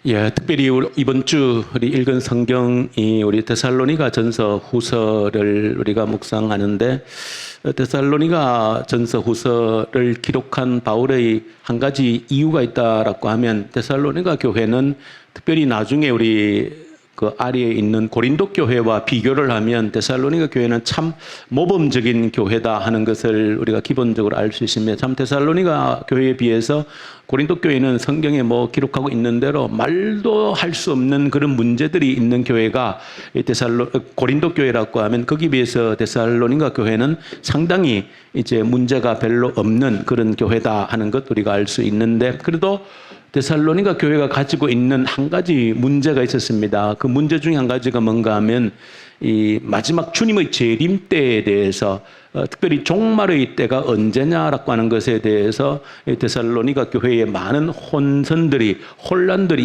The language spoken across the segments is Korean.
예, 특별히 이번 주 우리 읽은 성경이 우리 데살로니가 전서 후서를 우리가 묵상하는데, 데살로니가 전서 후서를 기록한 바울의 한 가지 이유가 있다라고 하면, 데살로니가 교회는 특별히 나중에 우리 그 아래에 있는 고린도 교회와 비교를 하면 데살로니가 교회는 참 모범적인 교회다 하는 것을 우리가 기본적으로 알 수 있습니다. 참 데살로니가 교회에 비해서 고린도 교회는 성경에 기록하고 있는 대로 말도 할 수 없는 그런 문제들이 있는 교회가 고린도 교회라고 하면, 거기에 비해서 데살로니가 교회는 상당히 이제 문제가 별로 없는 그런 교회다 하는 것 우리가 알 수 있는데, 그래도 데살로니가 교회가 가지고 있는 한 가지 문제가 있었습니다. 그 문제 중에 한 가지가 뭔가 하면, 이 마지막 주님의 재림 때에 대해서, 특별히 종말의 때가 언제냐라고 하는 것에 대해서 데살로니가 교회에 많은 혼란들이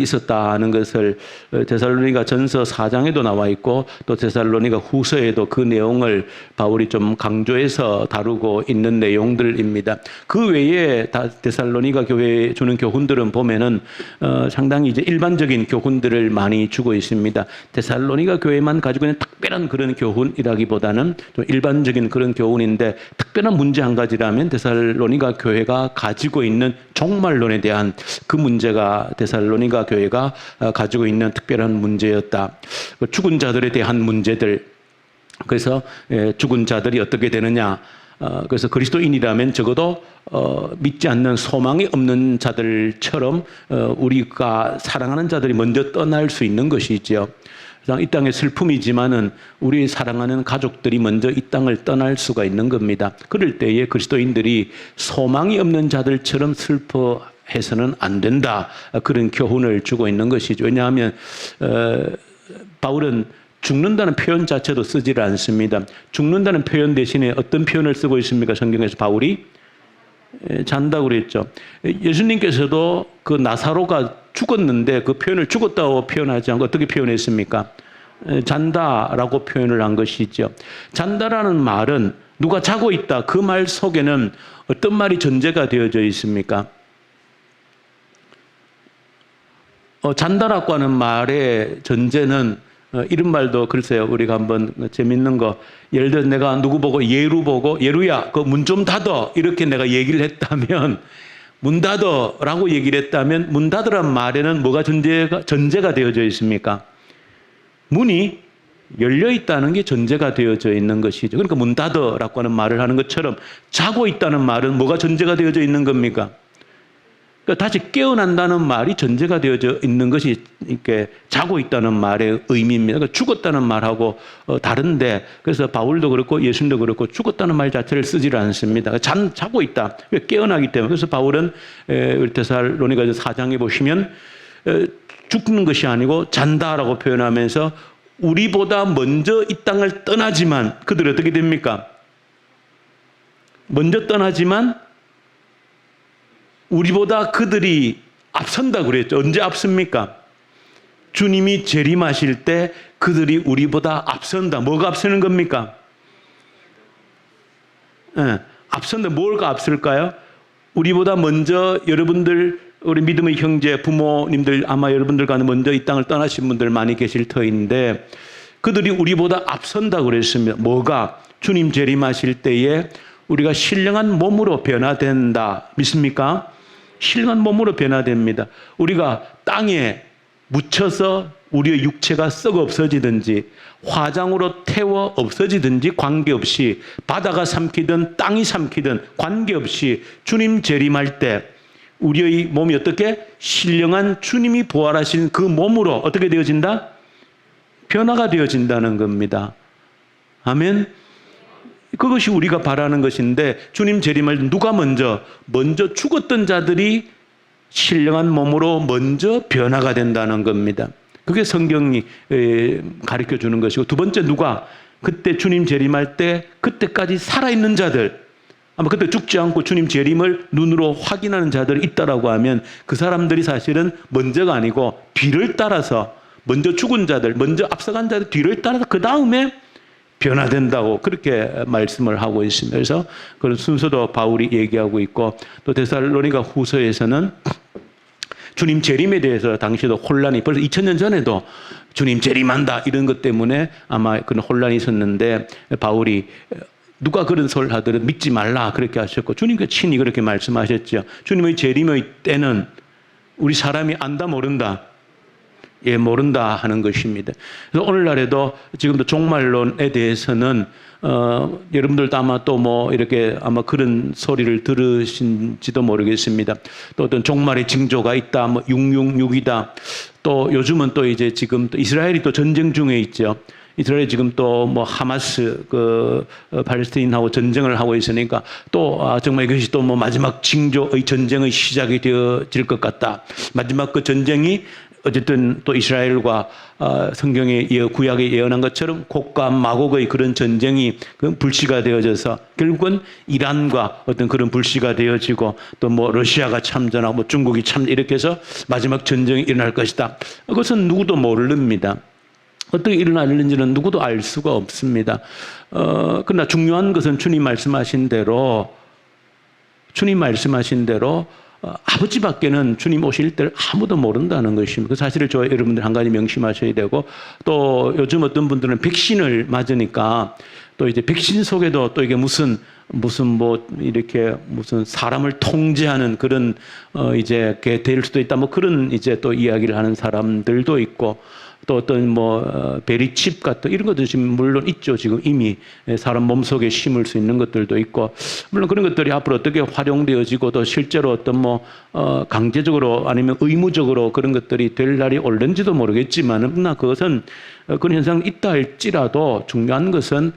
있었다는 것을 데살로니가 전서 4장에도 나와 있고, 또 데살로니가 후서에도 그 내용을 바울이 좀 강조해서 다루고 있는 내용들입니다. 그 외에 데살로니가 교회에 주는 교훈들은 보면은 상당히 이제 일반적인 교훈들을 많이 주고 있습니다. 데살로니가 교회만 가지고 있는 특별한 그런 교훈이라기보다는 좀 일반적인 그런 교훈인데, 특별한 문제 한 가지라면 데살로니가 교회가 가지고 있는 종말론에 대한 그 문제가 데살로니가 교회가 가지고 있는 특별한 문제였다. 죽은 자들에 대한 문제들. 그래서 죽은 자들이 어떻게 되느냐. 그래서 그리스도인이라면 적어도 믿지 않는 소망이 없는 자들처럼 우리가 사랑하는 자들이 먼저 떠날 수 있는 것이죠. 이 땅의 슬픔이지만은 우리 사랑하는 가족들이 먼저 이 땅을 떠날 수가 있는 겁니다. 그럴 때에 그리스도인들이 소망이 없는 자들처럼 슬퍼해서는 안 된다. 그런 교훈을 주고 있는 것이죠. 왜냐하면 바울은 죽는다는 표현 자체도 쓰지를 않습니다. 죽는다는 표현 대신에 어떤 표현을 쓰고 있습니까? 성경에서 바울이 잔다고 그랬죠. 예수님께서도 그 나사로가 죽었는데 그 표현을 죽었다고 표현하지 않고 어떻게 표현했습니까? 잔다라고 표현을 한 것이죠. 잔다라는 말은 누가 자고 있다, 그 말 속에는 어떤 말이 전제가 되어져 있습니까? 잔다라고 하는 말의 전제는 이런 말도 글쎄요, 우리가 한번 재밌는 거, 예를 들어 내가 누구 보고 예루 보고 예루야 그 문 좀 닫어 이렇게 내가 얘기를 했다면, 문 닫어라고 얘기를 했다면 문 닫으란 말에는 뭐가 전제가 되어져 있습니까? 문이 열려 있다는 게 전제가 되어져 있는 것이죠. 그러니까 문 닫어라고 하는 말을 하는 것처럼 자고 있다는 말은 뭐가 전제가 되어져 있는 겁니까? 그러니까 다시 깨어난다는 말이 전제가 되어져 있는 것이 이렇게 자고 있다는 말의 의미입니다. 그러니까 죽었다는 말하고 다른데, 그래서 바울도 그렇고 예수님도 그렇고 죽었다는 말 자체를 쓰지를 않습니다. 자고 있다. 깨어나기 때문에. 그래서 바울은 우리 데살로니가 4장에 보시면 죽는 것이 아니고 잔다라고 표현하면서 우리보다 먼저 이 땅을 떠나지만, 그들이 어떻게 됩니까? 먼저 떠나지만 우리보다 그들이 앞선다 그랬죠. 언제 앞섭니까? 주님이 재림하실 때 그들이 우리보다 앞선다. 뭐가 앞서는 겁니까? 앞선다. 뭐가 앞설까요? 우리보다 먼저 여러분들, 우리 믿음의 형제, 부모님들, 아마 여러분들과는 먼저 이 땅을 떠나신 분들 많이 계실 터인데, 그들이 우리보다 앞선다 그랬습니다. 뭐가? 주님 재림하실 때에 우리가 신령한 몸으로 변화된다. 믿습니까? 신령한 몸으로 변화됩니다. 우리가 땅에 묻혀서 우리의 육체가 썩어 없어지든지 화장으로 태워 없어지든지 관계없이, 바다가 삼키든 땅이 삼키든 관계없이 주님 재림할 때 우리의 몸이 어떻게? 신령한 주님이 부활하신 그 몸으로 어떻게 되어진다? 변화가 되어진다는 겁니다. 아멘. 그것이 우리가 바라는 것인데, 주님 재림할 누가 먼저 죽었던 자들이 신령한 몸으로 먼저 변화가 된다는 겁니다. 그게 성경이 가르쳐 주는 것이고, 두 번째 누가? 그때 주님 재림할 때 그때까지 살아있는 자들, 아마 그때 죽지 않고 주님 재림을 눈으로 확인하는 자들이 있다라고 하면 그 사람들이 사실은 먼저가 아니고 뒤를 따라서, 먼저 죽은 자들, 먼저 앞서간 자들 뒤를 따라서 그 다음에 변화된다고 그렇게 말씀을 하고 있습니다. 그래서 그런 순서도 바울이 얘기하고 있고, 또 데살로니가 후서에서는 주님 재림에 대해서 당시에도 혼란이 벌써 2000년 전에도 주님 재림한다 이런 것 때문에 아마 그런 혼란이 있었는데 바울이 누가 그런 소리를 하더라도 믿지 말라 그렇게 하셨고 주님께서 친히 그렇게 말씀하셨죠. 주님의 재림의 때는 우리 사람이 안다 모른다. 예, 모른다 하는 것입니다. 그래서 오늘날에도 지금도 종말론에 대해서는 여러분들도 아마 또 뭐 이렇게 아마 그런 소리를 들으신지도 모르겠습니다. 또 어떤 종말의 징조가 있다, 뭐 666이다. 또 요즘은 또 이제 지금 또 이스라엘이 또 전쟁 중에 있죠. 이스라엘이 지금 또 뭐 하마스 팔레스타인하고 전쟁을 하고 있으니까 또 정말 이것이 또 뭐 마지막 징조의 전쟁의 시작이 되어질 것 같다. 마지막 그 전쟁이 어쨌든 또 이스라엘과 성경의 구약에 예언한 것처럼 곡과 마곡의 그런 전쟁이 불씨가 되어져서 결국은 이란과 어떤 그런 불씨가 되어지고 또 뭐 러시아가 참전하고 뭐 중국이 이렇게 해서 마지막 전쟁이 일어날 것이다. 그것은 누구도 모릅니다. 어떻게 일어나는지는 누구도 알 수가 없습니다. 그러나 중요한 것은 주님 말씀하신 대로 아버지밖에는 주님 오실 때를 아무도 모른다는 것입니다. 그 사실을 여러분들 한 가지 명심하셔야 되고, 또 요즘 어떤 분들은 백신을 맞으니까 또 이제 백신 속에도 또 이게 무슨 뭐 이렇게 무슨 사람을 통제하는 그런 이제 게 될 수도 있다, 뭐 그런 이제 또 이야기를 하는 사람들도 있고, 또 어떤 뭐 베리칩 같은 이런 것도 지금 물론 있죠. 지금 이미 사람 몸속에 심을 수 있는 것들도 있고, 물론 그런 것들이 앞으로 어떻게 활용되어지고 또 실제로 어떤 뭐 강제적으로 아니면 의무적으로 그런 것들이 될 날이 올는지도 모르겠지만, 그러나 그것은 그런 현상이 있다 할지라도 중요한 것은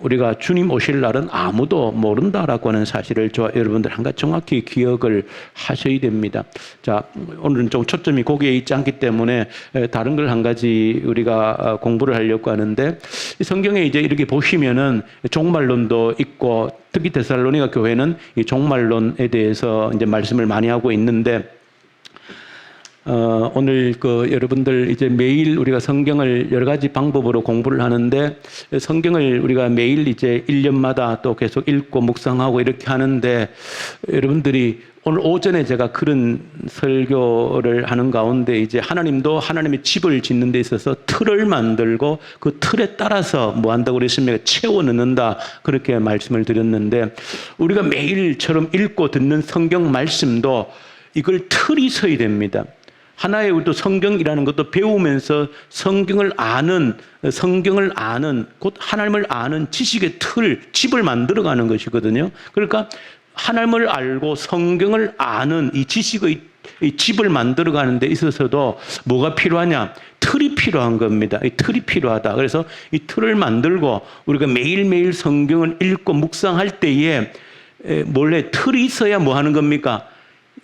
우리가 주님 오실 날은 아무도 모른다라고 하는 사실을 여러분들 한 가지 정확히 기억을 하셔야 됩니다. 자, 오늘은 좀 초점이 거기에 있지 않기 때문에 다른 걸 한 가지 우리가 공부를 하려고 하는데, 성경에 이제 이렇게 보시면은 종말론도 있고, 특히 데살로니가 교회는 이 종말론에 대해서 이제 말씀을 많이 하고 있는데, 오늘 여러분들 이제 매일 우리가 성경을 여러 가지 방법으로 공부를 하는데, 성경을 우리가 매일 이제 1년마다 또 계속 읽고 묵상하고 이렇게 하는데, 여러분들이 오늘 오전에 제가 그런 설교를 하는 가운데 이제 하나님도 하나님의 집을 짓는 데 있어서 틀을 만들고 그 틀에 따라서 뭐 한다고 그랬습니까? 채워 넣는다. 그렇게 말씀을 드렸는데, 우리가 매일처럼 읽고 듣는 성경 말씀도 이걸 틀이 서야 됩니다. 하나의 우리도 성경이라는 것도 배우면서 성경을 아는 곧 하나님을 아는 지식의 틀, 집을 만들어가는 것이거든요. 그러니까 하나님을 알고 성경을 아는 이 지식의 이 집을 만들어가는 데 있어서도 뭐가 필요하냐? 틀이 필요한 겁니다. 이 틀이 필요하다. 그래서 이 틀을 만들고 우리가 매일매일 성경을 읽고 묵상할 때에 원래 틀이 있어야 뭐 하는 겁니까?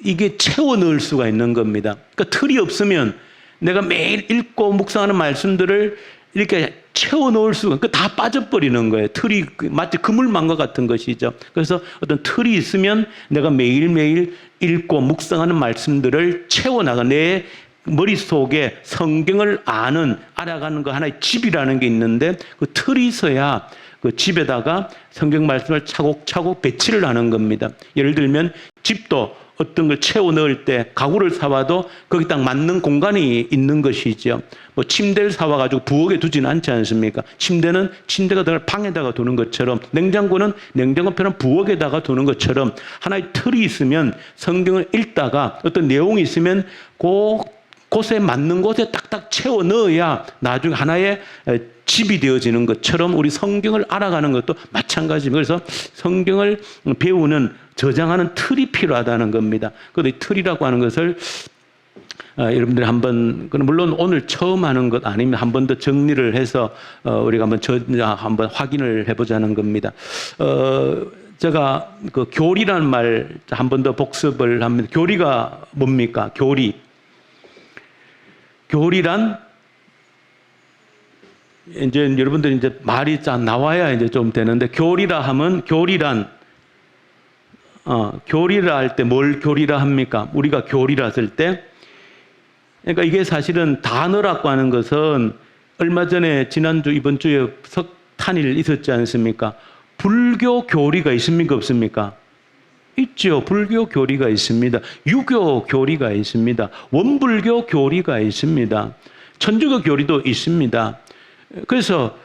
이게 채워 넣을 수가 있는 겁니다. 그러니까 틀이 없으면 내가 매일 읽고 묵상하는 말씀들을 이렇게 채워 넣을 수가, 다 빠져버리는 거예요. 틀이 마치 그물망과 같은 것이죠. 그래서 어떤 틀이 있으면 내가 매일매일 읽고 묵상하는 말씀들을 채워나가, 내 머릿속에 성경을 알아가는 거 하나의 집이라는 게 있는데, 그 틀이 있어야 그 집에다가 성경 말씀을 차곡차곡 배치를 하는 겁니다. 예를 들면 집도 어떤 걸 채워 넣을 때 가구를 사와도 거기 딱 맞는 공간이 있는 것이죠. 뭐 침대를 사와가지고 부엌에 두지는 않지 않습니까? 침대는 침대가 들어갈 방에다가 두는 것처럼, 냉장고는 냉장고처럼 부엌에다가 두는 것처럼 하나의 틀이 있으면 성경을 읽다가 어떤 내용이 있으면 곳에 맞는 곳에 딱딱 채워 넣어야 나중에 하나의 집이 되어지는 것처럼 우리 성경을 알아가는 것도 마찬가지입니다. 그래서 성경을 배우는, 저장하는 틀이 필요하다는 겁니다. 그런데 틀이라고 하는 것을 여러분들이 한번, 물론 오늘 처음 하는 것 아니면 한 번 더 정리를 해서 우리가 한번 확인을 해보자는 겁니다. 제가 그 교리라는 말 한 번 더 복습을 합니다. 교리가 뭡니까? 교리란 이제 여러분들 이제 말이 쫙 나와야 이제 좀 되는데, 교리라 하면 교리라 할 때 뭘 교리라 합니까? 우리가 교리라 했을 때, 그러니까 이게 사실은 단어라고 하는 것은 얼마 전에 지난주 이번 주에 석탄일 있었지 않습니까? 불교 교리가 있습니까? 없습니까? 있죠. 불교 교리가 있습니다. 유교 교리가 있습니다. 원불교 교리가 있습니다. 천주교 교리도 있습니다. 그래서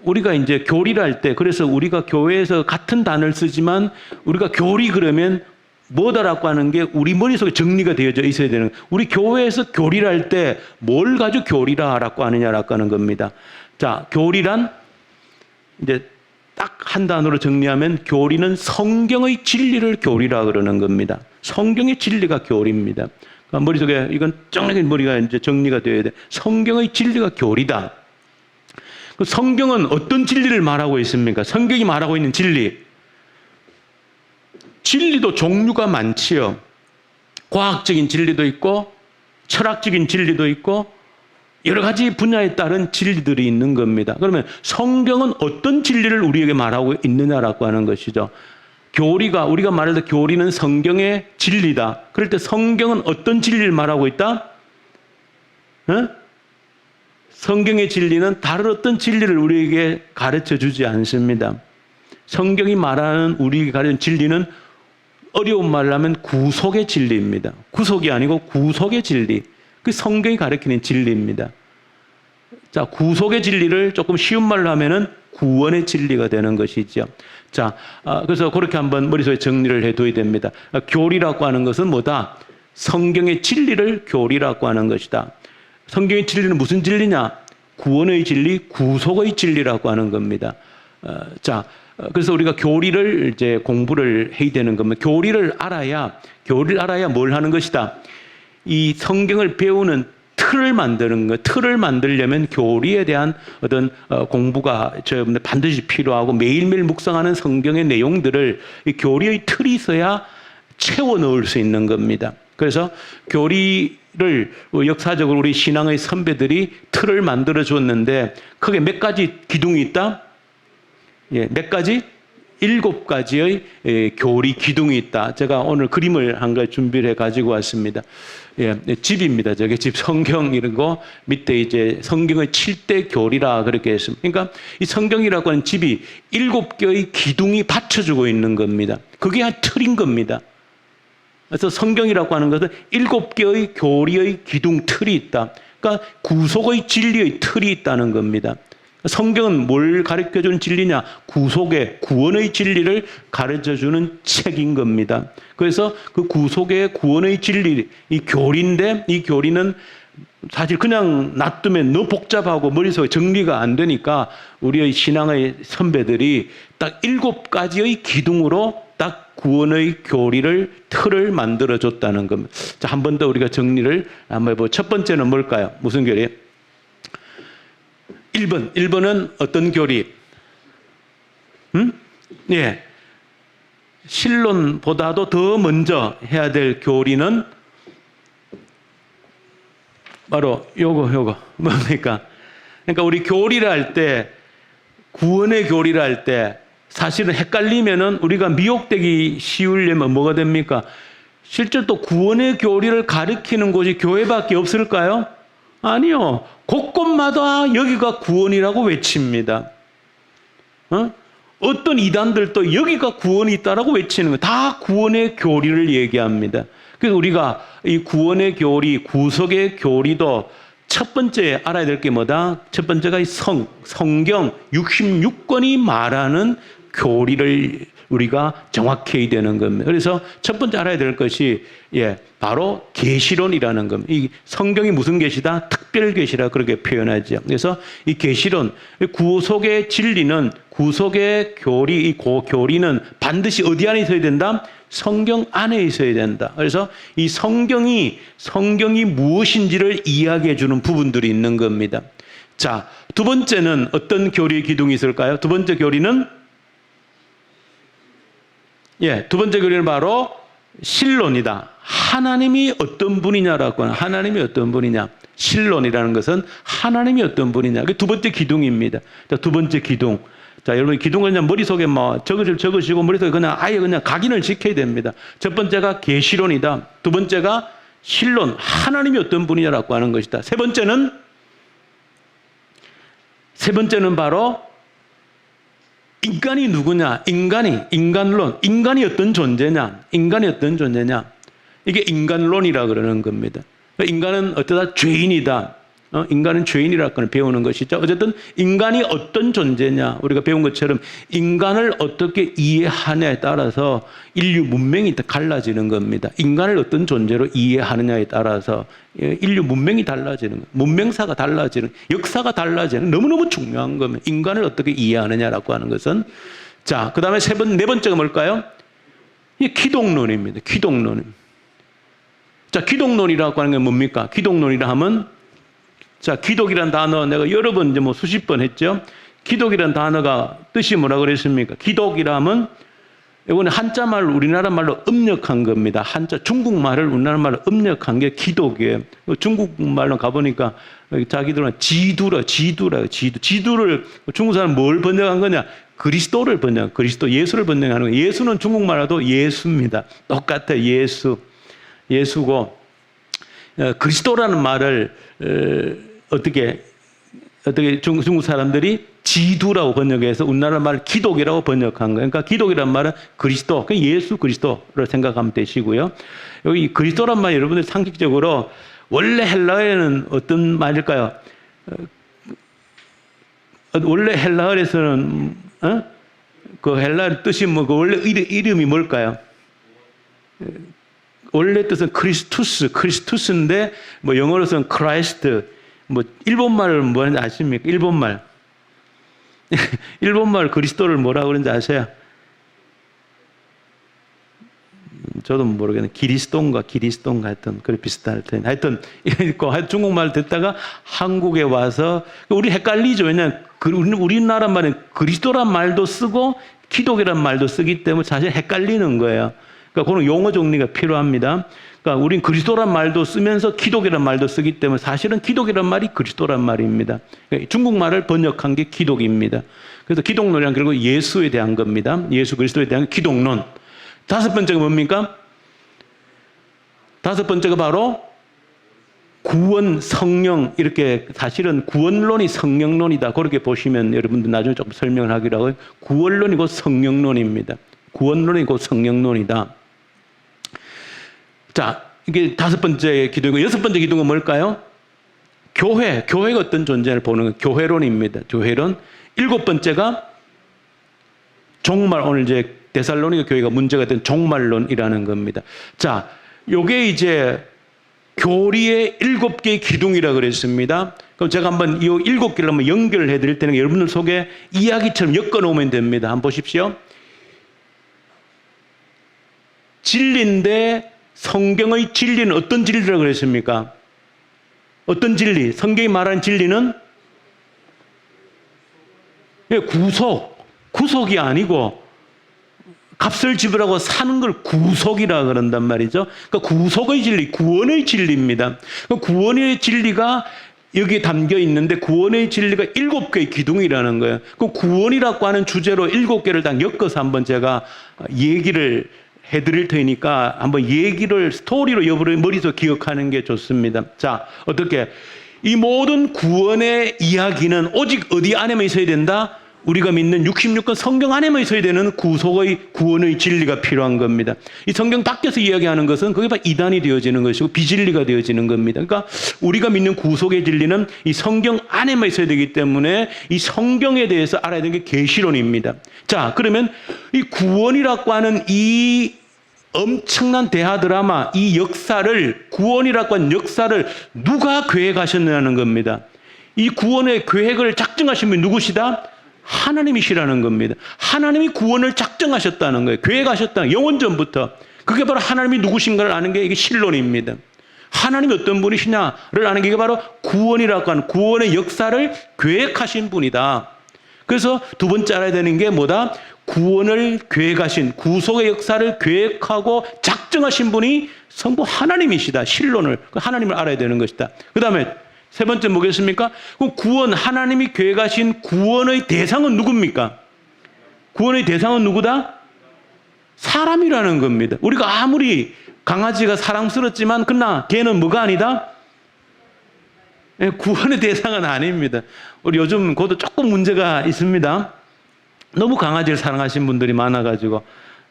우리가 이제 교리를 할 때, 그래서 우리가 교회에서 같은 단어를 쓰지만 우리가 교리 그러면 뭐다라고 하는 게 우리 머릿속에 정리가 되어져 있어야 되는 거예요. 우리 교회에서 교리를 할 때 뭘 가지고 교리라고 하느냐라고 하는 겁니다. 자, 교리란 이제 딱 한 단어로 정리하면 교리는 성경의 진리를 교리라 그러는 겁니다. 성경의 진리가 교리입니다. 그러니까 머릿속에 이건 쩡하게 머리가 이제 정리가 되어야 돼. 성경의 진리가 교리다. 그 성경은 어떤 진리를 말하고 있습니까? 성경이 말하고 있는 진리. 진리도 종류가 많지요. 과학적인 진리도 있고 철학적인 진리도 있고 여러 가지 분야에 따른 진리들이 있는 겁니다. 그러면 성경은 어떤 진리를 우리에게 말하고 있느냐라고 하는 것이죠. 교리가, 우리가 말할 때 교리는 성경의 진리다. 그럴 때 성경은 어떤 진리를 말하고 있다? 성경의 진리는 다른 어떤 진리를 우리에게 가르쳐 주지 않습니다. 성경이 말하는 우리에게 가르치는 진리는 어려운 말로 하면 구속의 진리입니다. 구속이 아니고 구속의 진리. 그 성경이 가르치는 진리입니다. 자, 구속의 진리를 조금 쉬운 말로 하면은 구원의 진리가 되는 것이죠. 자, 그래서 그렇게 한번 머릿속에 정리를 해둬야 됩니다. 교리라고 하는 것은 뭐다? 성경의 진리를 교리라고 하는 것이다. 성경의 진리는 무슨 진리냐? 구원의 진리, 구속의 진리라고 하는 겁니다. 자, 그래서 우리가 교리를 이제 공부를 해야 되는 겁니다. 교리를 알아야 뭘 하는 것이다? 이 성경을 배우는 틀을 만드는 것, 틀을 만들려면 교리에 대한 어떤 공부가 반드시 필요하고 매일매일 묵상하는 성경의 내용들을 이 교리의 틀이 있어야 채워 넣을 수 있는 겁니다. 그래서 교리를 역사적으로 우리 신앙의 선배들이 틀을 만들어 줬는데 크게 몇 가지 기둥이 있다? 예, 몇 가지? 7가지의 교리 기둥이 있다. 제가 오늘 그림을 한 가지 준비를 해 가지고 왔습니다. 예, 집입니다. 저게 집 성경 이런 거 밑에 이제 성경의 7대 교리라 그렇게 했습니다. 그러니까 이 성경이라고 하는 집이 7개의 기둥이 받쳐주고 있는 겁니다. 그게 한 틀인 겁니다. 그래서 성경이라고 하는 것은 7개의 교리의 기둥 틀이 있다. 그러니까 구속의 진리의 틀이 있다는 겁니다. 성경은 뭘 가르쳐주는 진리냐? 구속의, 구원의 진리를 가르쳐주는 책인 겁니다. 그래서 그 구속의 구원의 진리, 이 교리인데 이 교리는 사실 그냥 놔두면 너무 복잡하고 머릿속에 정리가 안 되니까 우리의 신앙의 선배들이 딱 7가지의 기둥으로 딱 구원의 교리를, 틀을 만들어줬다는 겁니다. 자, 한 번 더 우리가 정리를 한번 해보죠. 첫 번째는 뭘까요? 무슨 교리예요? 1번은 어떤 교리? 예. 신론보다도 더 먼저 해야 될 교리는 바로 요거. 뭡니까? 그러니까 우리 교리를 할 때, 구원의 교리를 할 때, 사실은 헷갈리면은 우리가 미혹되기 쉬우려면 뭐가 됩니까? 실제 또 구원의 교리를 가르치는 곳이 교회밖에 없을까요? 아니요. 곳곳마다 여기가 구원이라고 외칩니다. 어떤 이단들도 여기가 구원이 있다라고 외치는 거예요. 다 구원의 교리를 얘기합니다. 그래서 우리가 이 구원의 교리, 구속의 교리도 첫 번째 알아야 될 게 뭐다? 첫 번째가 이 성경 66권이 말하는 교리를 우리가 정확히 해야 되는 겁니다. 그래서 첫 번째 알아야 될 것이 바로 계시론이라는 겁니다. 이 성경이 무슨 계시다? 특별 계시라 그렇게 표현하죠. 그래서 이 계시론, 구속의 진리는, 구속의 교리, 이 교리는 반드시 어디 안에 있어야 된다? 성경 안에 있어야 된다. 그래서 이 성경이 무엇인지를 이야기해 주는 부분들이 있는 겁니다. 자, 두 번째는 어떤 교리의 기둥이 있을까요? 두 번째 교리는 두 번째 교리는 바로 신론이다. 하나님이 어떤 분이냐라고 하는, 하나님이 어떤 분이냐. 신론이라는 것은 하나님이 어떤 분이냐. 그게 두 번째 기둥입니다. 자, 두 번째 기둥. 자, 여러분 기둥을 그냥 머릿속에 적으시고 머릿속에 그냥 아예 그냥 각인을 시켜야 됩니다. 첫 번째가 계시론이다. 두 번째가 신론, 하나님이 어떤 분이냐라고 하는 것이다. 세 번째는 바로 인간이 누구냐? 인간론. 인간이 어떤 존재냐? 이게 인간론이라 그러는 겁니다. 인간은 어떠다? 죄인이다. 인간은 죄인이라고 배우는 것이죠. 어쨌든 인간이 어떤 존재냐, 우리가 배운 것처럼 인간을 어떻게 이해하냐에 따라서 인류 문명이 갈라지는 겁니다. 인간을 어떤 존재로 이해하느냐에 따라서 인류 문명이 달라지는 거예요. 문명사가 달라지는, 역사가 달라지는, 너무너무 중요한 겁니다. 인간을 어떻게 이해하느냐라고 하는 것은. 자, 그 다음에 네 번째가 뭘까요? 이게 기독론입니다. 자, 기독론이라고 하는 게 뭡니까? 기독론이라 하면, 자, 기독이란 단어 내가 여러 번 이제 수십 번 했죠. 기독이란 단어가 뜻이 뭐라 그랬습니까? 기독이라 하면 이거는 한자 말로 우리나라 말로 음력한 겁니다. 한자 중국말을 우리나라 말로 음력한 게 기독이에요. 중국말로 가보니까 자기들은 지두를 중국 사람 뭘 번역한 거냐? 그리스도를 번역, 예수를 번역하는 거예요. 예수는 중국말로도 예수입니다. 똑같아, 예수고 그리스도라는 말을 어떻게 중국 사람들이 지두라고 번역해서 우리나라 말 기독이라고 번역한 거예요. 그러니까 기독이란 말은 그리스도, 예수 그리스도를 생각하면 되시고요. 여기 그리스도란 말 여러분들 상식적으로 원래 헬라어에는 어떤 말일까요? 원래 헬라어에서는 그 헬라어 뜻이 그 원래 이름이 뭘까요? 원래 뜻은 크리스투스인데 영어로서는 크라이스트. 일본말은 뭐는지 아십니까? 일본말 그리스도를 뭐라고 그러는지 아세요? 저도 모르겠는데 기리스도인가 하여튼 그래 비슷할 텐데 하여튼 중국말 듣다가 한국에 와서 우리 헷갈리죠. 왜냐하면 우리나라 말은 그리스도란 말도 쓰고 기독이란 말도 쓰기 때문에 사실 헷갈리는 거예요. 그러니까 그런 용어 정리가 필요합니다. 그러니까 우린 그리스도란 말도 쓰면서 기독이란 말도 쓰기 때문에 사실은 기독이란 말이 그리스도란 말입니다. 그러니까 중국말을 번역한 게 기독입니다. 그래서 기독론이란 결국 예수에 대한 겁니다. 예수 그리스도에 대한 기독론. 다섯 번째가 뭡니까? 다섯 번째가 바로 구원, 성령, 이렇게 사실은 구원론이 성령론이다. 그렇게 보시면 여러분들 나중에 조금 설명을 하기로 하고요. 구원론이고 성령론입니다. 구원론이고 성령론이다. 자, 이게 다섯 번째 기둥이고 여섯 번째 기둥은 뭘까요? 교회가 어떤 존재를 보는 건 교회론입니다. 교회론. 일곱 번째가 종말, 오늘 이제 데살로니가 교회가 문제가 된 종말론이라는 겁니다. 자, 요게 이제 교리의 7개의 기둥이라고 그랬습니다. 그럼 제가 한번 이 7개를 한번 연결해 드릴 때는 여러분들 속에 이야기처럼 엮어 놓으면 됩니다. 한번 보십시오. 진리인데 성경의 진리는 어떤 진리라고 그랬습니까? 어떤 진리? 성경이 말하는 진리는 구속이 아니고 값을 지불하고 사는 걸 구속이라 그런단 말이죠. 그러니까 구속의 진리, 구원의 진리입니다. 구원의 진리가 여기에 담겨 있는데 구원의 진리가 7개의 기둥이라는 거예요. 그 구원이라고 하는 주제로 7개를 다 엮어서 한번 제가 얘기를 해드릴 테니까 한번 스토리로 여러분의 머릿속에 기억하는 게 좋습니다. 자, 어떻게? 이 모든 구원의 이야기는 오직 어디 안에만 있어야 된다? 우리가 믿는 66권 성경 안에만 있어야 되는 구원의 진리가 필요한 겁니다. 이 성경 밖에서 이야기하는 것은 그게 바로 이단이 되어지는 것이고 비진리가 되어지는 겁니다. 그러니까 우리가 믿는 구속의 진리는 이 성경 안에만 있어야 되기 때문에 이 성경에 대해서 알아야 되는 게 계시론입니다. 자, 그러면 이 구원이라고 하는 이 엄청난 대하 드라마, 이 구원이라고 하는 역사를 누가 계획하셨느냐는 겁니다. 이 구원의 계획을 작정하신 분이 누구시다? 하나님이시라는 겁니다. 하나님이 구원을 작정하셨다는 거예요. 계획하셨다는 거예요. 영원 전부터. 그게 바로 하나님이 누구신가를 아는 게 이게 신론입니다. 하나님이 어떤 분이시냐를 아는 게 이게 바로 구원이라고 하는 구원의 역사를 계획하신 분이다. 그래서 두 번째 알아야 되는 게 뭐다? 구원을 계획하신, 구속의 역사를 계획하고 작정하신 분이 성부 하나님이시다. 신론을, 하나님을 알아야 되는 것이다. 그 다음에 세 번째 뭐겠습니까? 구원, 하나님이 계획하신 구원의 대상은 누굽니까? 구원의 대상은 누구다? 사람이라는 겁니다. 우리가 아무리 강아지가 사랑스럽지만 그러나 걔는 뭐가 아니다? 구원의 대상은 아닙니다. 우리 요즘 그것도 조금 문제가 있습니다. 너무 강아지를 사랑하신 분들이 많아가지고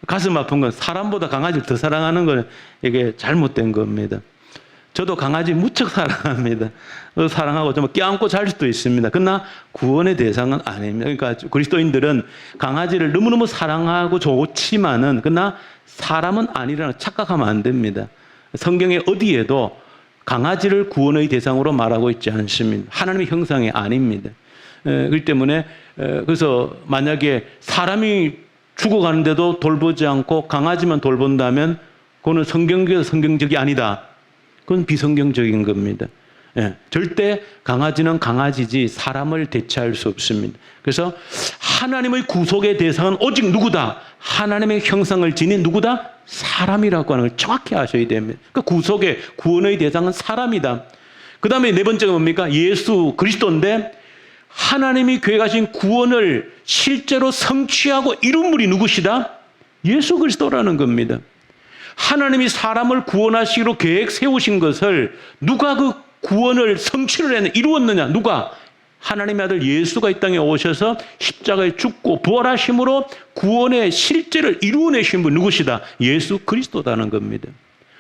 가슴 아픈 건 사람보다 강아지를 더 사랑하는 건 이게 잘못된 겁니다. 저도 강아지 무척 사랑합니다. 사랑하고 좀 껴안고 잘 수도 있습니다. 그러나 구원의 대상은 아닙니다. 그러니까 그리스도인들은 강아지를 너무너무 사랑하고 좋지만은 그러나 사람은 아니라는 착각하면 안 됩니다. 성경의 어디에도 강아지를 구원의 대상으로 말하고 있지 않습니다. 하나님의 형상이 아닙니다. 그렇기 때문에 그래서 만약에 사람이 죽어가는데도 돌보지 않고 강아지만 돌본다면 그거는 성경적이어서 성경적이 아니다. 그건 비성경적인 겁니다. 절대 강아지는 강아지지 사람을 대체할 수 없습니다. 그래서 하나님의 구속의 대상은 오직 누구다? 하나님의 형상을 지닌 누구다? 사람이라고 하는 걸 정확히 아셔야 됩니다. 그러니까 구속의 구원의 대상은 사람이다. 그 다음에 네 번째가 뭡니까? 예수 그리스도인데 하나님이 계획하신 구원을 실제로 성취하고 이룬 분이 누구시다? 예수 그리스도라는 겁니다. 하나님이 사람을 구원하시기로 계획 세우신 것을 누가 그 구원을 성취를 이루었느냐? 누가? 하나님의 아들 예수가 이 땅에 오셔서 십자가에 죽고 부활하심으로 구원의 실제를 이루어내신 분 누구시다? 예수 그리스도라는 겁니다.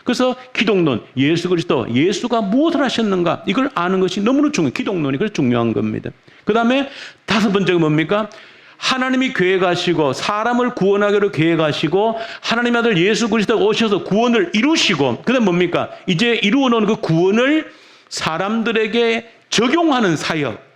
그래서 기독론, 예수 그리스도, 예수가 무엇을 하셨는가? 이걸 아는 것이 너무나 중요해요. 기독론이 그래서 중요한 겁니다. 그 다음에 다섯 번째가 뭡니까? 하나님이 계획하시고 사람을 구원하기로 계획하시고 하나님의 아들 예수 그리스도가 오셔서 구원을 이루시고 그 다음 뭡니까? 이제 이루어놓은 그 구원을 사람들에게 적용하는 사역.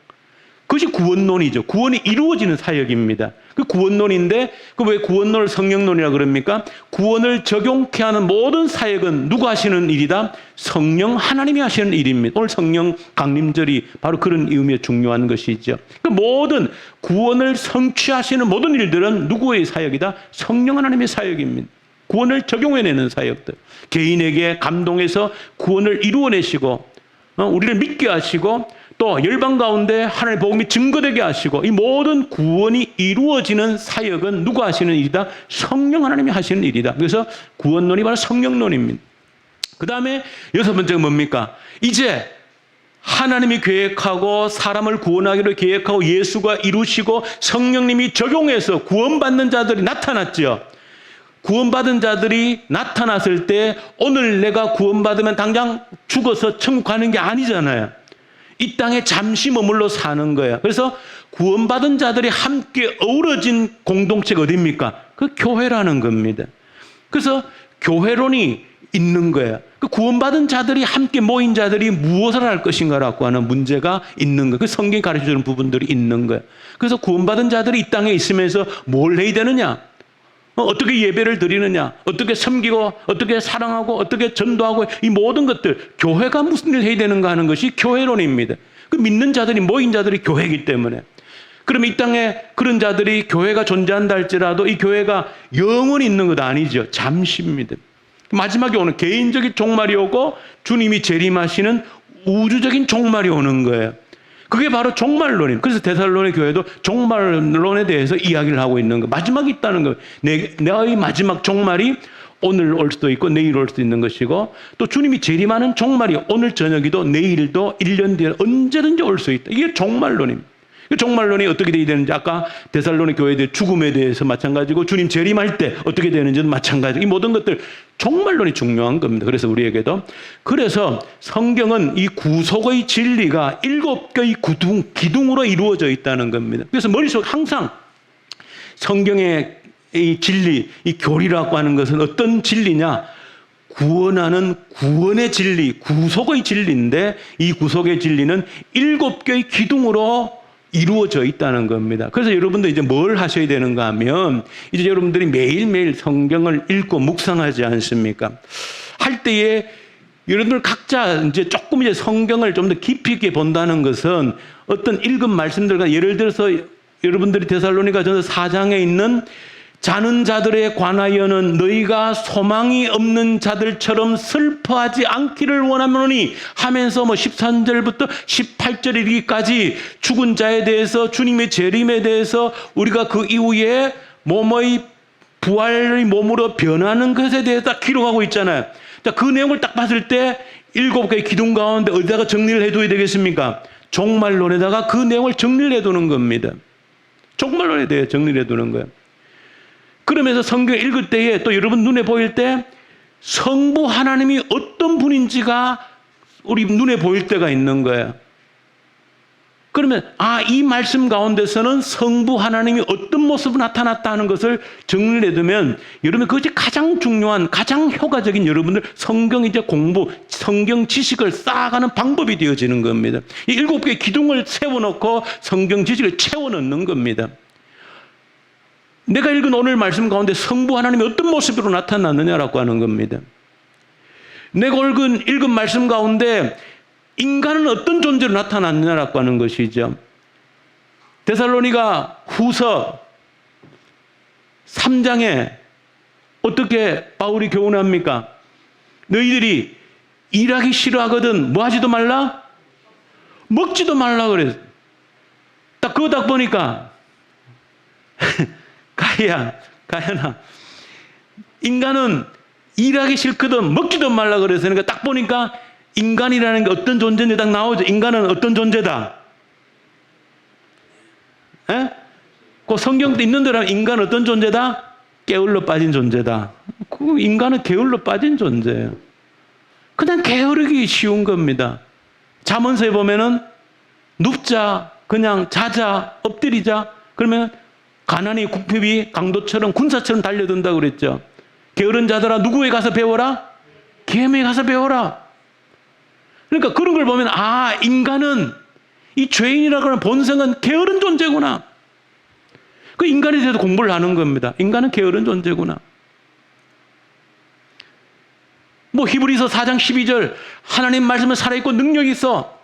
그것이 구원론이죠. 구원이 이루어지는 사역입니다. 그 구원론인데 그 왜 구원론을 성령론이라고 그럽니까? 구원을 적용케 하는 모든 사역은 누가 하시는 일이다? 성령 하나님이 하시는 일입니다. 오늘 성령 강림절이 바로 그런 의미에 중요한 것이죠. 그 모든 구원을 성취하시는 모든 일들은 누구의 사역이다? 성령 하나님의 사역입니다. 구원을 적용해내는 사역들. 개인에게 감동해서 구원을 이루어내시고 우리를 믿게 하시고 또 열방 가운데 하나님의 복음이 증거되게 하시고 이 모든 구원이 이루어지는 사역은 누가 하시는 일이다? 성령 하나님이 하시는 일이다. 그래서 구원론이 바로 성령론입니다. 그 다음에 여섯 번째가 뭡니까? 이제 하나님이 계획하고 사람을 구원하기로 계획하고 예수가 이루시고 성령님이 적용해서 구원받는 자들이 나타났죠. 구원받은 자들이 나타났을 때 오늘 내가 구원받으면 당장 죽어서 천국 가는 게 아니잖아요. 이 땅에 잠시 머물러 사는 거예요. 그래서 구원받은 자들이 함께 어우러진 공동체가 어디입니까? 그 교회라는 겁니다. 그래서 교회론이 있는 거예요. 그 구원받은 자들이 함께 모인 자들이 무엇을 할 것인가라고 하는 문제가 있는 거예요. 그 성경이 가르쳐주는 부분들이 있는 거예요. 그래서 구원받은 자들이 이 땅에 있으면서 뭘 해야 되느냐? 어떻게 예배를 드리느냐? 어떻게 섬기고 어떻게 사랑하고 어떻게 전도하고 이 모든 것들 교회가 무슨 일을 해야 되는가 하는 것이 교회론입니다. 그 믿는 자들이 모인 자들이 교회이기 때문에 그럼 이 땅에 그런 자들이 교회가 존재한다 할지라도 이 교회가 영원히 있는 것 아니죠. 잠시입니다. 마지막에 오는 개인적인 종말이 오고 주님이 재림하시는 우주적인 종말이 오는 거예요. 그게 바로 종말론입니다. 그래서 데살로니 교회도 종말론에 대해서 이야기를 하고 있는 거. 마지막이 있다는 거예요. 내의 마지막 종말이 오늘 올 수도 있고 내일 올 수도 있는 것이고 또 주님이 재림하는 종말이 오늘 저녁이도 내일도 1년 뒤에 언제든지 올 수 있다. 이게 종말론입니다. 그 종말론이 어떻게 되어야 되는지 아까 데살로니 교회의 죽음에 대해서 마찬가지고 주님 재림할 때 어떻게 되는지도 마찬가지고 이 모든 것들 종말론이 중요한 겁니다. 그래서 우리에게도 그래서 성경은 이 구속의 진리가 7개의 기둥으로 이루어져 있다는 겁니다. 그래서 머릿속 항상 성경의 이 진리, 이 교리라고 하는 것은 어떤 진리냐? 구원하는 구원의 진리, 구속의 진리인데 이 구속의 진리는 7개의 기둥으로 이루어져 있다는 겁니다. 그래서 여러분들 이제 뭘 하셔야 되는가 하면 이제 여러분들이 매일매일 성경을 읽고 묵상하지 않습니까? 할 때에 여러분들 각자 이제 조금 이제 성경을 좀 더 깊이 있게 본다는 것은 어떤 읽은 말씀들과 예를 들어서 여러분들이 데살로니가 전서 4장에 있는 자는 자들에 관하여는 너희가 소망이 없는 자들처럼 슬퍼하지 않기를 원하노니 하면서 13절부터 18절 이르기까지 죽은 자에 대해서 주님의 재림에 대해서 우리가 그 이후에 몸의 부활의 몸으로 변하는 것에 대해서 기록하고 있잖아요. 자, 그 내용을 딱 봤을 때 7개의 기둥 가운데 어디다가 정리를 해둬야 되겠습니까? 종말론에다가 그 내용을 정리를 해두는 겁니다. 종말론에 대해 정리를 해두는 거예요. 그러면서 성경 읽을 때에 또 여러분 눈에 보일 때 성부 하나님이 어떤 분인지가 우리 눈에 보일 때가 있는 거예요. 그러면 이 말씀 가운데서는 성부 하나님이 어떤 모습으로 나타났다 하는 것을 정리를 해두면 여러분 그것이 가장 중요한 가장 효과적인 여러분들 성경 이제 공부 성경 지식을 쌓아가는 방법이 되어지는 겁니다. 이 7개의 기둥을 세워놓고 성경 지식을 채워넣는 겁니다. 내가 읽은 오늘 말씀 가운데 성부 하나님이 어떤 모습으로 나타났느냐라고 하는 겁니다. 내가 읽은 말씀 가운데 인간은 어떤 존재로 나타났느냐라고 하는 것이죠. 데살로니가 후서 3장에 어떻게 바울이 교훈합니까? 너희들이 일하기 싫어하거든 뭐 하지도 말라? 먹지도 말라 그랬어요. 딱 그거 딱 보니까 가야나 인간은 일하기 싫거든 먹지도 말라 그래서 그러니까 딱 보니까 인간이라는 게 어떤 존재인지 딱 나오죠. 인간은 어떤 존재다? 그 성경도 있는 대로 인간은 어떤 존재다? 게을러 빠진 존재다. 그 인간은 게을러 빠진 존재예요. 그냥 게으르기 쉬운 겁니다. 잠언서에 보면은 눕자, 그냥 자자, 엎드리자. 그러면 가난이 국핍이 강도처럼 군사처럼 달려든다고 그랬죠. 게으른 자들아 누구에 가서 배워라? 계명에 가서 배워라. 그러니까 그런 걸 보면 인간은 이 죄인이라고 하는 본성은 게으른 존재구나. 그 인간에 대해서 공부를 하는 겁니다. 인간은 게으른 존재구나. 뭐 히브리서 4장 12절 하나님 말씀은 살아있고 능력이 있어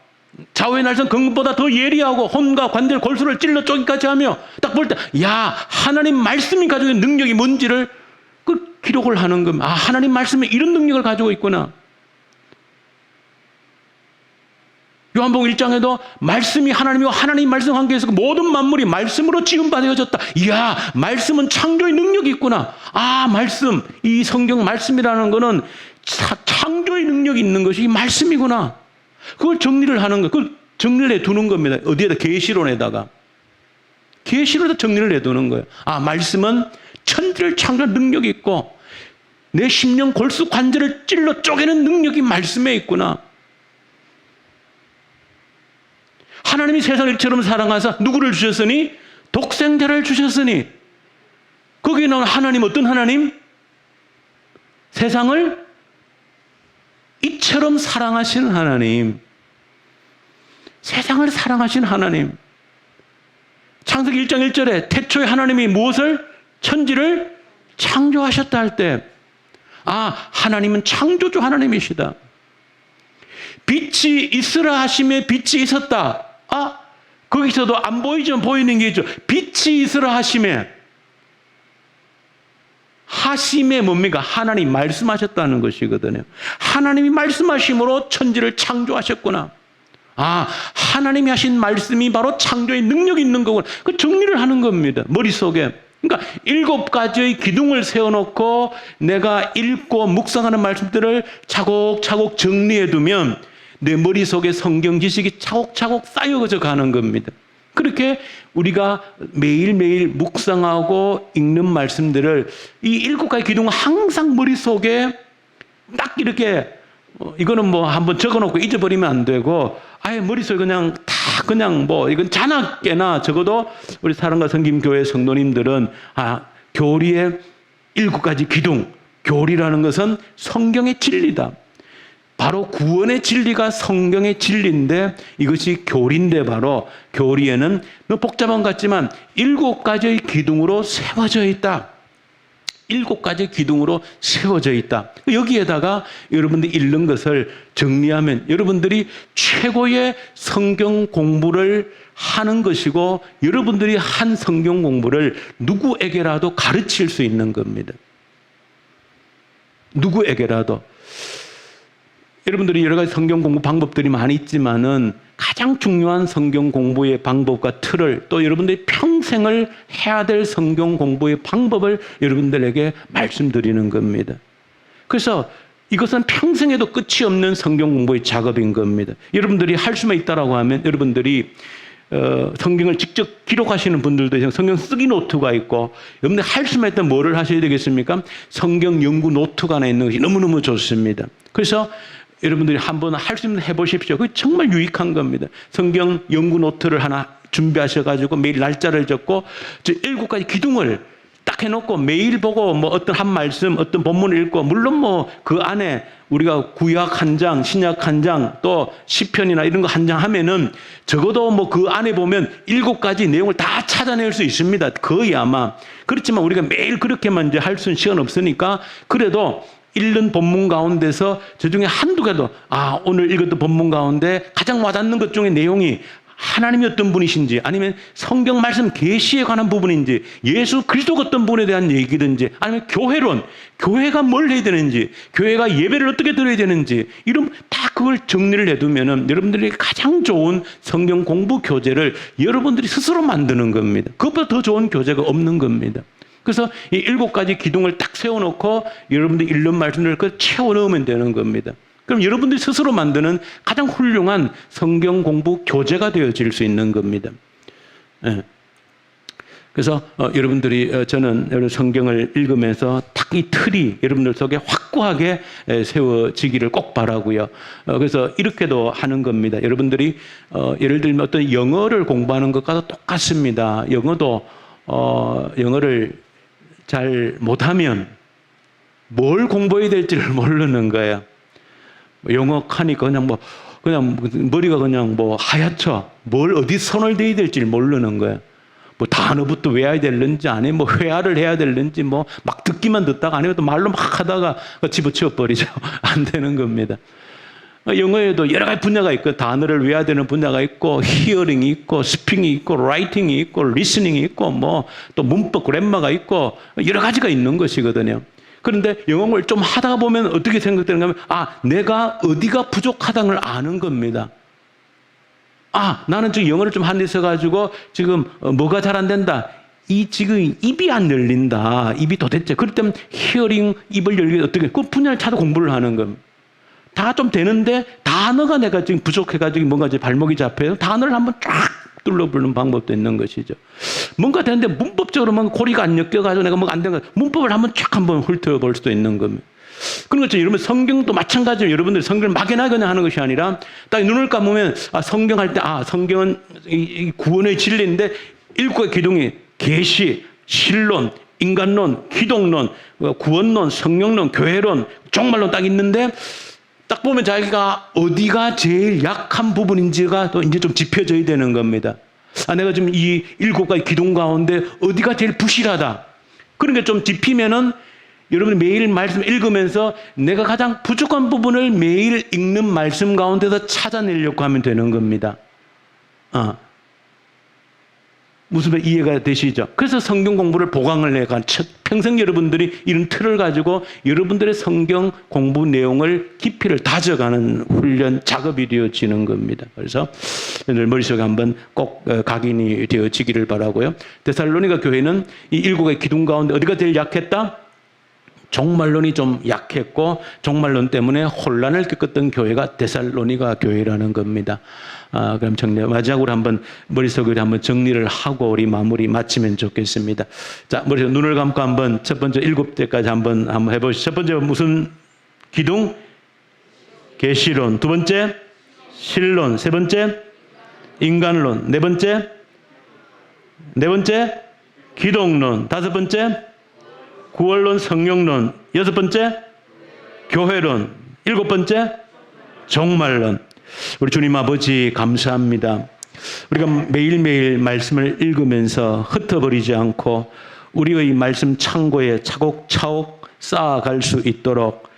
좌우의 날선 금보다 더 예리하고 혼과 관절 골수를 찔러 쪼기까지 하며 딱 볼 때 하나님 말씀이 가지고 있는 능력이 뭔지를 그 기록을 하는 겁니다. 하나님 말씀이 이런 능력을 가지고 있구나. 요한복음 1장에도 말씀이 하나님이고 하나님 말씀 관계에서 모든 만물이 말씀으로 지음받아졌다. 이야, 말씀은 창조의 능력이 있구나. 말씀, 이 성경 말씀이라는 거는 창조의 능력이 있는 것이 이 말씀이구나. 그걸 정리를 하는 거, 그걸 정리를 해두는 겁니다. 어디에다? 계시론에다가. 계시론에다 정리를 해두는 거예요. 말씀은 천지를 창조할 능력이 있고 내 심령 골수 관절을 찔러 쪼개는 능력이 말씀에 있구나. 하나님이 세상을 이처럼 사랑하사 누구를 주셨으니? 독생자를 주셨으니. 거기에 나온 하나님 어떤 하나님? 세상을 이처럼 사랑하신 하나님. 세상을 사랑하신 하나님. 창세기 1장 1절에 태초에 하나님이 무엇을? 천지를 창조하셨다 할 때 하나님은 창조주 하나님이시다. 빛이 있으라 하심에 빛이 있었다. 거기서도 안 보이지만 보이는 게 있죠. 빛이 있으라 하심에 뭡니까? 하나님 말씀하셨다는 것이거든요. 하나님이 말씀하심으로 천지를 창조하셨구나. 하나님이 하신 말씀이 바로 창조의 능력이 있는 거구나. 그 정리를 하는 겁니다. 머릿속에. 그러니까 7가지의 기둥을 세워놓고 내가 읽고 묵상하는 말씀들을 차곡차곡 정리해두면 내 머릿속에 성경 지식이 차곡차곡 쌓여져 가는 겁니다. 그렇게 우리가 매일매일 묵상하고 읽는 말씀들을 이 7가지 기둥을 항상 머릿속에 딱 이렇게 이거는 뭐 한번 적어놓고 잊어버리면 안 되고 아예 머릿속에 그냥 이건 자나깨나 적어도 우리 사랑과 섬김교회 성도님들은 교리의 7가지 기둥, 교리라는 것은 성경의 진리다. 바로 구원의 진리가 성경의 진리인데 이것이 교리인데 바로 교리에는 복잡한 것 같지만 7가지의 기둥으로 세워져 있다. 7가지 기둥으로 세워져 있다. 여기에다가 여러분들이 읽는 것을 정리하면 여러분들이 최고의 성경 공부를 하는 것이고 여러분들이 한 성경 공부를 누구에게라도 가르칠 수 있는 겁니다. 누구에게라도. 여러분들이 여러 가지 성경 공부 방법들이 많이 있지만은 가장 중요한 성경 공부의 방법과 틀을 또 여러분들이 평생을 해야 될 성경 공부의 방법을 여러분들에게 말씀드리는 겁니다. 그래서 이것은 평생에도 끝이 없는 성경 공부의 작업인 겁니다. 여러분들이 할 수만 있다라고 하면 여러분들이 성경을 직접 기록하시는 분들도 있어요. 성경 쓰기 노트가 있고, 여러분들 할 수만 있다면 뭐를 하셔야 되겠습니까? 성경 연구 노트가 하나 있는 것이 너무너무 좋습니다. 그래서 여러분들이 한번 할 수 있는 해보십시오. 그게 정말 유익한 겁니다. 성경 연구 노트를 하나 준비하셔가지고 매일 날짜를 적고 7가지 기둥을 딱 해놓고 매일 보고 뭐 어떤 한 말씀, 어떤 본문을 읽고, 물론 뭐 그 안에 우리가 구약 한 장, 신약 한 장, 또 시편이나 이런 거 한 장 하면은 적어도 뭐 그 안에 보면 7가지 내용을 다 찾아낼 수 있습니다. 거의 아마. 그렇지만 우리가 매일 그렇게만 이제 할 수 있는 시간 없으니까, 그래도 읽는 본문 가운데서 저 중에 한두 개도, 오늘 읽었던 본문 가운데 가장 와닿는 것 중에 내용이 하나님이 어떤 분이신지, 아니면 성경 말씀 계시에 관한 부분인지, 예수 그리스도가 어떤 분에 대한 얘기든지, 아니면 교회론, 교회가 뭘 해야 되는지, 교회가 예배를 어떻게 드려야 되는지, 이런 다 그걸 정리를 해두면은 여러분들이 가장 좋은 성경 공부 교재를 여러분들이 스스로 만드는 겁니다. 그것보다 더 좋은 교재가 없는 겁니다. 그래서 이 7가지 기둥을 딱 세워놓고 여러분들이 읽는 말씀을 채워 넣으면 되는 겁니다. 그럼 여러분들이 스스로 만드는 가장 훌륭한 성경 공부 교재가 되어질 수 있는 겁니다. 예. 그래서 여러분들이 저는 성경을 읽으면서 딱 이 틀이 여러분들 속에 확고하게 세워지기를 꼭 바라고요. 그래서 이렇게도 하는 겁니다. 여러분들이 예를 들면 어떤 영어를 공부하는 것과도 똑같습니다. 영어도 영어를 잘 못하면 뭘 공부해야 될지를 모르는 거예요. 영어 하니까 그냥 머리가 그냥 하얗죠. 뭘 어디 손을 대야 될지를 모르는 거예요. 뭐 단어부터 외워야 되는지, 아니면 뭐 회화를 해야 되는지, 뭐 막 듣기만 듣다가, 아니면 또 말로 막 하다가 집어치워 버리죠. 안 되는 겁니다. 영어에도 여러 가지 분야가 있고, 단어를 외워야 되는 분야가 있고, 히어링이 있고, 스피킹이 있고, 라이팅이 있고, 리스닝이 있고, 뭐 또 문법, 그래머가 있고, 여러 가지가 있는 것이거든요. 그런데 영어를 좀 하다 보면 어떻게 생각되는가 하면, 내가 어디가 부족하다는 걸 아는 겁니다. 나는 지금 영어를 좀 한 데 있어가지고 지금 뭐가 잘 안 된다. 지금 입이 안 열린다. 입이 도대체. 그럴 때면 히어링, 입을 열기 어떻게, 그 분야를 찾아 공부를 하는 겁니다. 다 좀 되는데 단어가 내가 지금 부족해가지고 뭔가 이제 발목이 잡혀요. 단어를 한번 쫙 둘러보는 방법도 있는 것이죠. 뭔가 되는데 문법적으로만 고리가 안 엮여가지고 내가 뭐가 안 되는 거, 문법을 한번 쫙 한번 훑어볼 수도 있는 겁니다. 그런 것처럼 여러분 성경도 마찬가지로 여러분들이 성경을 막연하게 그냥 하는 것이 아니라 딱 눈을 감으면 성경할 때 성경은 이 구원의 진리인데 7가지 기둥이 계시, 신론, 인간론, 기독론, 구원론, 성령론, 교회론, 종말론 딱 있는데 딱 보면 자기가 어디가 제일 약한 부분인지가 또 이제 좀 짚혀져야 되는 겁니다. 내가 지금 이 7가지 기둥 가운데 어디가 제일 부실하다. 그런 게 좀 짚히면은 여러분이 매일 말씀 읽으면서 내가 가장 부족한 부분을 매일 읽는 말씀 가운데서 찾아내려고 하면 되는 겁니다. 무슨 말 이해가 되시죠? 그래서 성경 공부를 보강을 해가 평생 여러분들이 이런 틀을 가지고 여러분들의 성경 공부 내용을 깊이를 다져가는 훈련 작업이 되어지는 겁니다. 그래서 늘 머릿속에 한번 꼭 각인이 되어지기를 바라고요. 데살로니가 교회는 이 7가지 기둥 가운데 어디가 제일 약했다? 종말론이 좀 약했고, 종말론 때문에 혼란을 겪었던 교회가 데살로니가 교회라는 겁니다. 그럼 마지막으로 한번 머릿속으로 한번 정리를 하고 우리 마무리 마치면 좋겠습니다. 자, 머릿속 눈을 감고 한번 첫 번째 7대까지 한번 해보시죠. 첫 번째 무슨 기둥? 계시론. 두 번째 신론. 세 번째 인간론. 네 번째 기독론. 다섯 번째 구원론, 성령론. 6번째 교회론. 7번째 종말론. 우리 주님 아버지 감사합니다. 우리가 매일매일 말씀을 읽으면서 흩어버리지 않고 우리의 말씀 창고에 차곡차곡 쌓아갈 수 있도록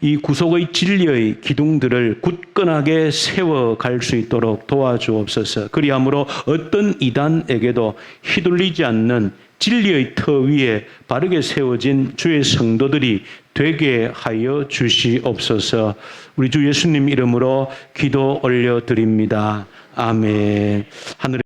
이 구속의 진리의 기둥들을 굳건하게 세워갈 수 있도록 도와주옵소서. 그리함으로 어떤 이단에게도 휘둘리지 않는 진리의 터 위에 바르게 세워진 주의 성도들이 되게 하여 주시옵소서. 우리 주 예수님 이름으로 기도 올려드립니다. 아멘. 하늘에